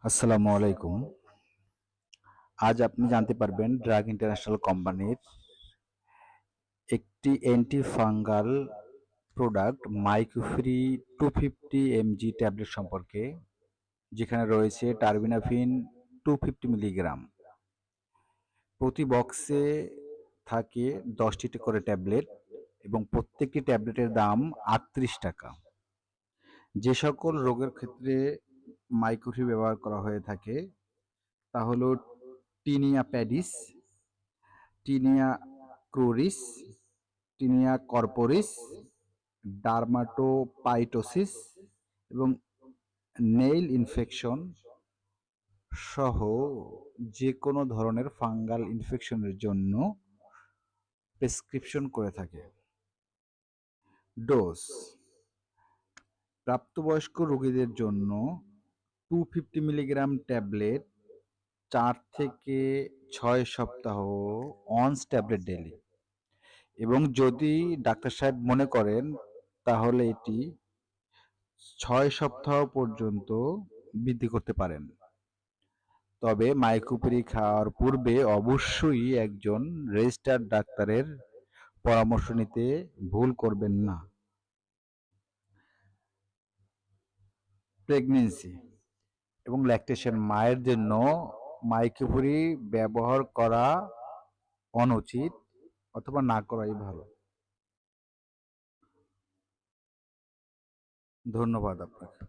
আসসালামু আলাইকুম। আজ আপনি জানতে পারবেন ড্রাগ ইন্টারন্যাশনাল কোম্পানির একটি anti fungal product Microfree 250 mg tablet সম্পর্কে, যেখানে রয়েছে টারবিনাফিন 250 মিলিগ্রাম। প্রতি বক্সে থাকে 10টি করে ট্যাবলেট এবং প্রত্যেকটি ট্যাবলেটের দাম 38 টাকা। যে সকল রোগের ক্ষেত্রে মাইক্রোফ্রি ব্যবহার করা হয়ে থাকে তা হলো tinea pedis, tinea cruris, tinea corporis, dermatophytosis এবং নেইল ইনফেকশন সহ যে কোনো ধরনের ফাঙ্গাল ইনফেকশনের জন্য প্রেসক্রিপশন করে থাকে। ডোজ: প্রাপ্তবয়স্ক রোগীদের জন্য 250 মিলিগ্রাম ট্যাবলেট 4 থেকে 6 সপ্তাহ অনস ট্যাবলেট ডেইলি, এবং যদি ডাক্তার সাহেব মনে করেন তাহলে এটি 6 সপ্তাহ পর্যন্ত বৃদ্ধি করতে পারেন। তবে মাইক্রোফ্রি খাওয়ার পূর্বে অবশ্যই একজন রেজিস্টার্ড ডাক্তারের পরামর্শ নিতে ভুল করবেন না। প্রেগন্যান্সি এবং ল্যাকটেশন মায়ের জন্য মাইক্রোফ্রি ব্যবহার করা অনুচিত অথবা না করাই ভালো। ধন্যবাদ আপনাকে।